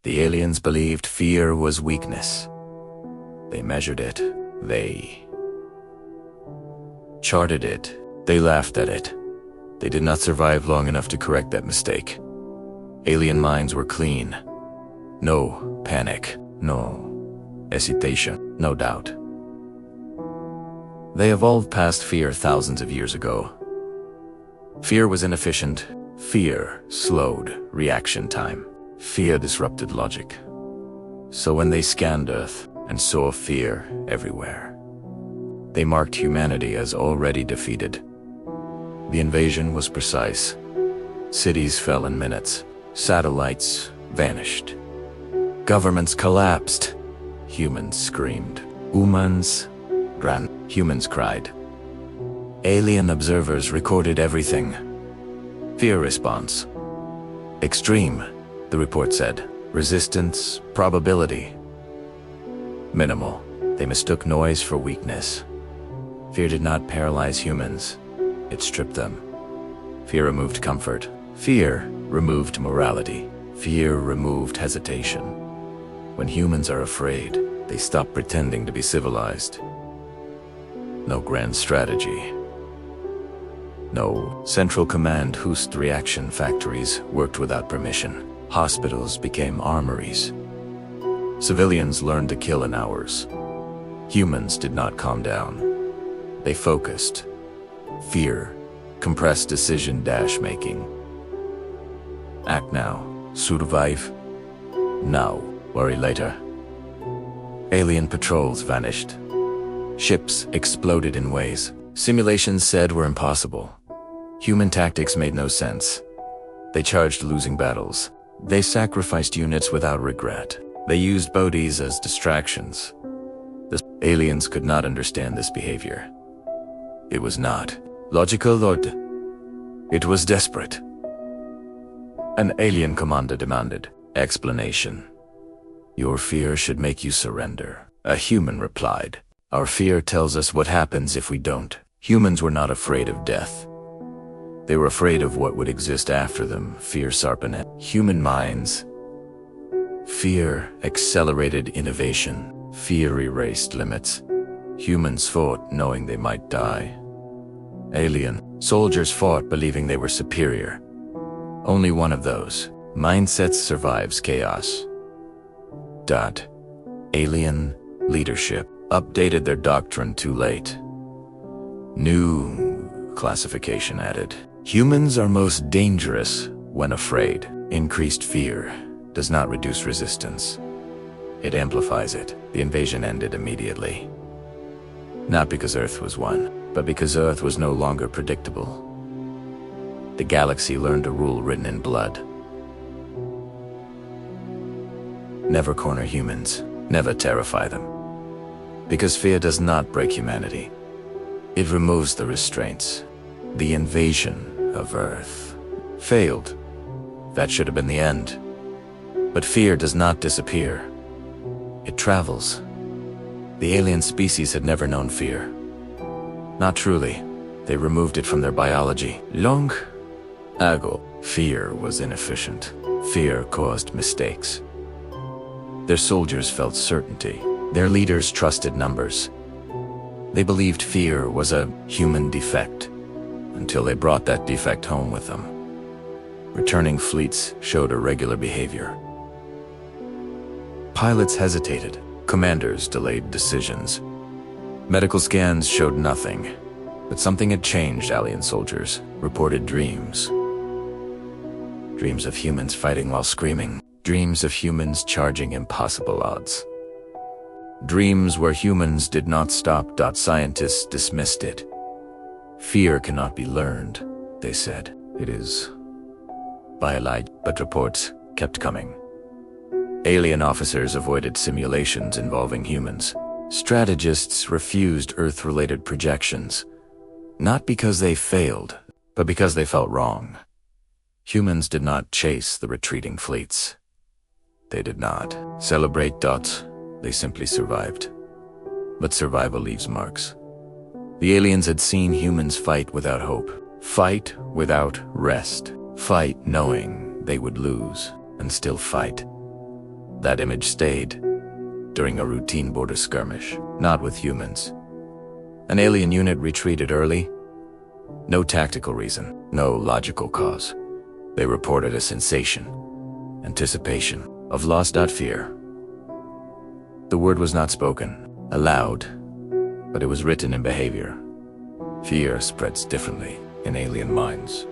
The aliens believed fear was weakness. They measured it. They charted it. They laughed at it. They did not survive long enough to correct that mistake. Alien minds were clean. No panic, no hesitation, no doubt. They evolved past fear thousands of years ago. Fear was inefficient. Fear slowed reaction time. Fear disrupted logic. So when they scanned Earth and saw fear everywhere, they marked humanity as already defeated. The invasion was precise. Cities fell in minutes. Satellites vanished. Governments collapsed. Humans screamed. Humans ran. Humans cried. Alien observers recorded everything. Fear response. Extreme, the report said. Resistance, probability. Minimal. They mistook noise for weakness. Fear did not paralyze humans. It stripped them. Fear removed comfort. Fear removed morality. Fear removed hesitation. When humans are afraid, they stop pretending to be civilized. No grand strategy. No central command whose reaction factories worked without permission. Hospitals became armories. Civilians learned to kill in hours. Humans did not calm down. They focused. Fear, compressed decision-making. Act now. Survive. Now. Worry later. Alien patrols vanished. Ships exploded in ways simulations said were impossible. Human tactics made no sense. They charged losing battles. They sacrificed units without regret. They used bodies as distractions. The aliens could not understand this behavior. It was not logical or it was desperate. An alien commander demanded explanation. Your fear should make you surrender. A human replied. Our fear tells us what happens if we don't. Humans were not afraid of death. They were afraid of what would exist after them. Fear sharpened human minds. Fear accelerated innovation. Fear erased limits. Humans fought knowing they might die. Alien soldiers fought believing they were superior. Only one of those mindsets survives chaos. Alien leadership updated their doctrine too late. New classification added. Humans are most dangerous when afraid. Increased fear does not reduce resistance. It amplifies it. The invasion ended immediately. Not because Earth was won, but because Earth was no longer predictable. The galaxy learned a rule written in blood. Never corner humans. Never terrify them. Because fear does not break humanity. It removes the restraints. The invasion of Earth failed. That should have been the end. But fear does not disappear. It travels. The alien species had never known fear. Not truly. They removed it from their biology. Long ago, fear was inefficient. Fear caused mistakes. Their soldiers felt certainty. Their leaders trusted numbers. They believed fear was a human defect, until they brought that defect home with them. Returning fleets showed irregular behavior. Pilots hesitated. Commanders delayed decisions. Medical scans showed nothing, but something had changed. Alien soldiers reported dreams. Dreams of humans fighting while screaming. Dreams of humans charging impossible odds. Dreams where humans did not stop. Scientists dismissed it. Fear cannot be learned, they said. It is biological, but reports kept coming. Alien officers avoided simulations involving humans. Strategists refused Earth-related projections, not because they failed, but because they felt wrong. Humans did not chase the retreating fleets. They did not celebrate. They simply survived. But survival leaves marks. The aliens had seen humans fight without hope, fight without rest, fight knowing they would lose, and still fight. That image stayed during a routine border skirmish, not with humans. An alien unit retreated early. No tactical reason, no logical cause. They reported a sensation, anticipation of loss. Fear. The word was not spoken aloud, but it was written in behavior. Fear spreads differently in alien minds.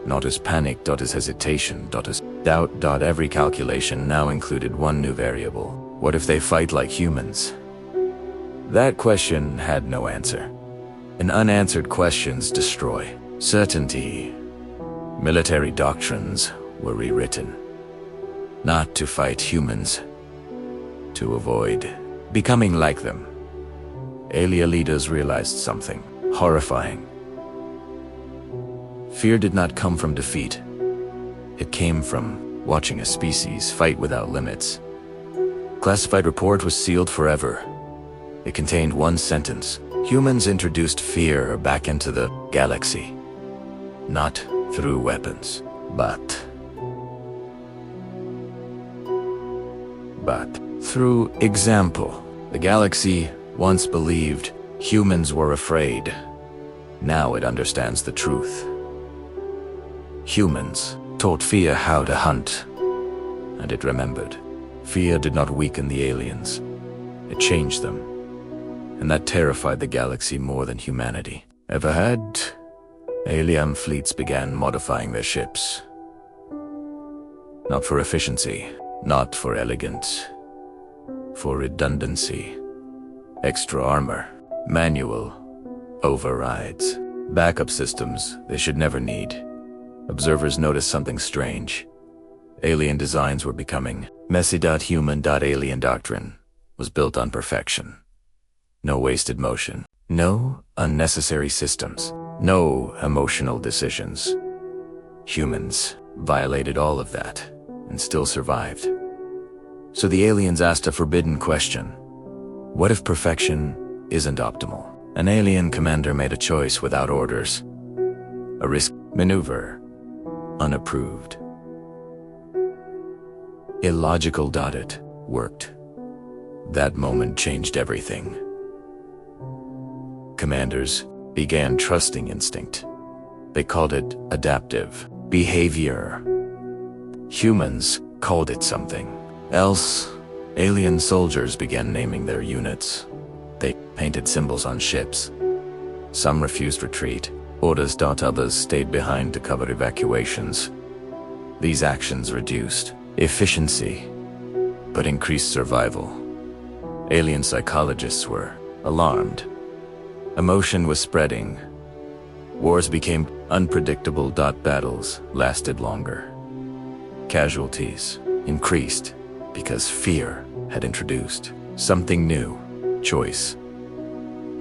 Not as panic, as hesitation, as doubt. Every calculation now included one new variable. What if they fight like humans? That question had no answer. And unanswered questions destroy certainty. Military doctrines were rewritten. Not to fight humans, to avoid becoming like them. Alien leaders realized something horrifying. Fear did not come from defeat. It came from watching a species fight without limits. Classified report was sealed forever. It contained one sentence. Humans introduced fear back into the galaxy. Not through weapons, but through example. The galaxy once believed humans were afraid. Now it understands the truth. Humans taught fear how to hunt, and it remembered. Fear did not weaken the aliens. It changed them, and that terrified the galaxy more than humanity ever had. Alien fleets began modifying their ships. Not for efficiency, not for elegance, for redundancy. Extra armor, manual overrides, backup systems they should never need. Observers noticed something strange. Alien designs were becoming messy. Human. Alien doctrine was built on perfection. No wasted motion, no unnecessary systems, no emotional decisions. Humans violated all of that and still survived. So the aliens asked a forbidden question. What if perfection isn't optimal? An alien commander made a choice without orders. A risk maneuver, unapproved. Illogical. It worked. That moment changed everything. Commanders began trusting instinct. They called it adaptive behavior. Humans called it something else. Alien soldiers began naming their units. They painted symbols on ships. Some refused retreat. Orders. Others stayed behind to cover evacuations. These actions reduced efficiency, but increased survival. Alien psychologists were alarmed. Emotion was spreading. Wars became unpredictable. Battles lasted longer. Casualties increased because fear had introduced something new: choice.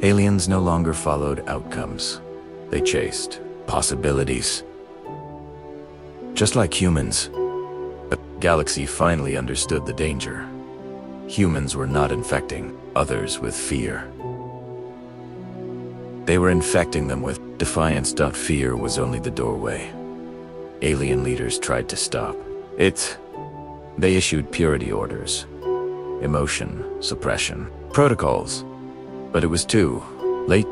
Aliens no longer followed outcomes. They chased possibilities. Just like humans, the galaxy finally understood the danger. Humans were not infecting others with fear. They were infecting them with defiance. Fear was only the doorway. Alien leaders tried to stop it. They issued purity orders, emotion suppression protocols, but it was too late.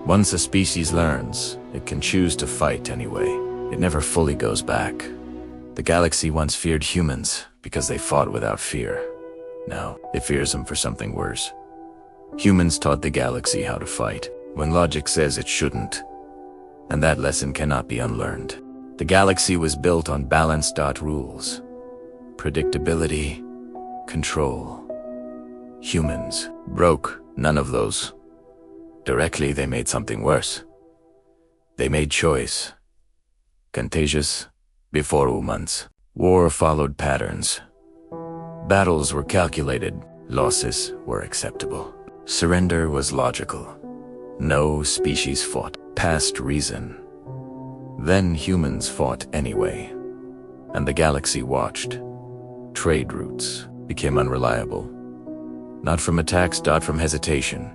Once a species learns, it can choose to fight anyway. It never fully goes back. The galaxy once feared humans because they fought without fear. Now it fears them for something worse. Humans taught the galaxy how to fight when logic says it shouldn't, and that lesson cannot be unlearned. The galaxy was built on balance. Rules, predictability, control. Humans broke none of those. Directly, they made something worse. They made choice. Contagious before humans. War followed patterns. Battles were calculated. Losses were acceptable. Surrender was logical. No species fought past reason. Then humans fought anyway, and the galaxy watched. Trade routes became unreliable. Not from attacks. From hesitation.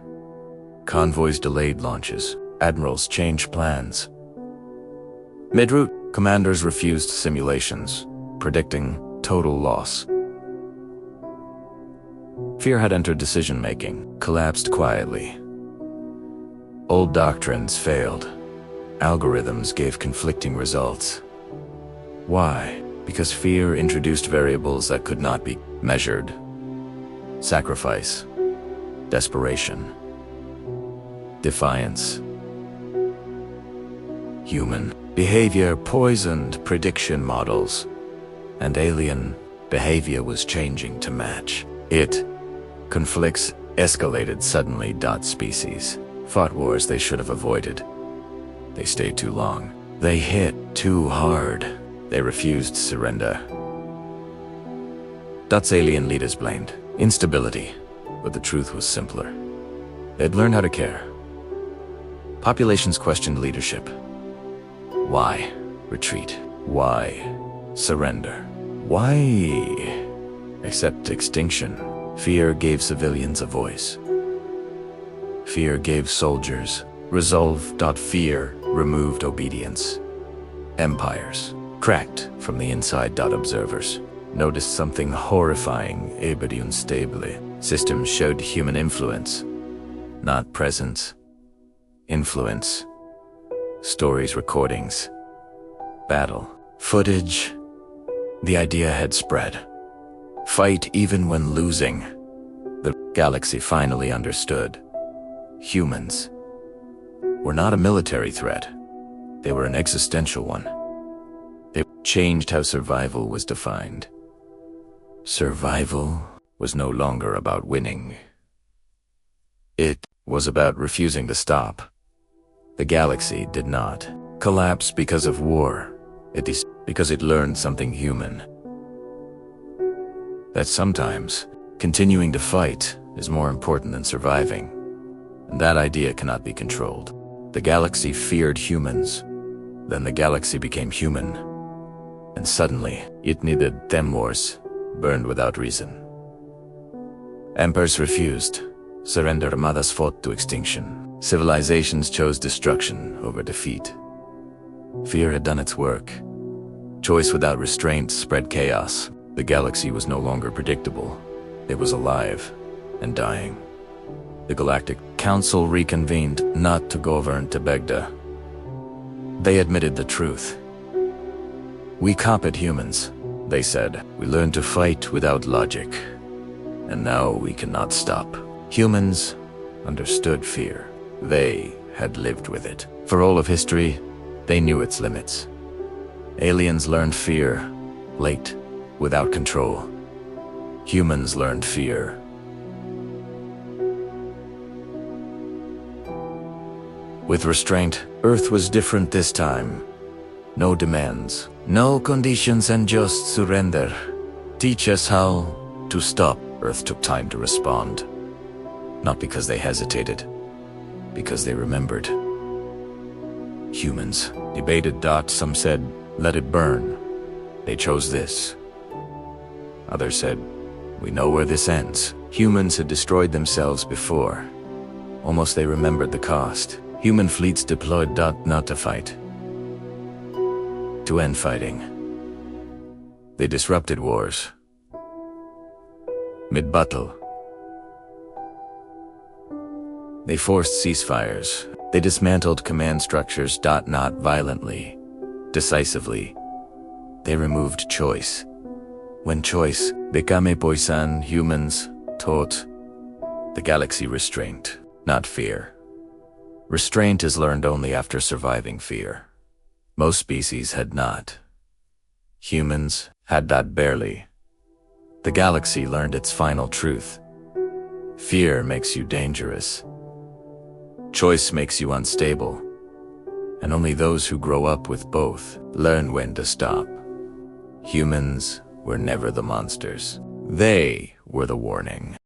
Convoys delayed launches. Admirals changed plans. Mid-route, commanders refused simulations, predicting total loss. Fear had entered decision-making, collapsed quietly. Old doctrines failed. Algorithms gave conflicting results. Why? Because fear introduced variables that could not be measured. Sacrifice, desperation, defiance. Human behavior poisoned prediction models, and alien behavior was changing to match it. Conflicts escalated suddenly. Species fought wars they should have avoided. They stayed too long. They hit too hard. They refused surrender. Alien leaders blamed instability, but the truth was simpler. They'd learned how to care. Populations questioned leadership. Why retreat? Why surrender? Why accept extinction? Fear gave civilians a voice. Fear gave soldiers resolve. Fear removed obedience. Empires cracked from the inside. Observers noticed something horrifying. Unstable systems showed human influence, not presence. Influence. Stories, recordings, battle footage. The idea had spread. Fight even when losing. The galaxy finally understood. Humans were not a military threat. They were an existential one. They changed how survival was defined. Survival was no longer about winning. It was about refusing to stop. The galaxy did not collapse because of war. It is because it learned something human. That sometimes continuing to fight is more important than surviving. And that idea cannot be controlled. The galaxy feared humans. Then the galaxy became human. And suddenly, it needed them. Wars burned without reason. Empires refused. Surrender. Armadas fought to extinction. Civilizations chose destruction over defeat. Fear had done its work. Choice without restraint spread chaos. The galaxy was no longer predictable. It was alive and dying. The Galactic Council reconvened, not to govern Tebegda. They admitted the truth. We copied humans, they said. We learned to fight without logic. And now we cannot stop. Humans understood fear. They had lived with it. For all of history, they knew its limits. Aliens learned fear, late, without control. Humans learned fear. With restraint. Earth was different this time. No demands, no conditions, and just surrender. Teach us how to stop. Earth took time to respond. Not because they hesitated, because they remembered. Humans debated. Some said, let it burn. They chose this. Others said, we know where this ends. Humans had destroyed themselves before. Almost they remembered the cost. Human fleets deployed. Not to fight. To end fighting. They disrupted wars. Mid-battle. They forced ceasefires. They dismantled command structures. Not violently, decisively. They removed choice. When choice became poison, humans taught the galaxy restraint, not fear. Restraint is learned only after surviving fear. Most species had not. Humans had that barely. The galaxy learned its final truth. Fear makes you dangerous. Choice makes you unstable. And only those who grow up with both learn when to stop. Humans were never the monsters. They were the warning.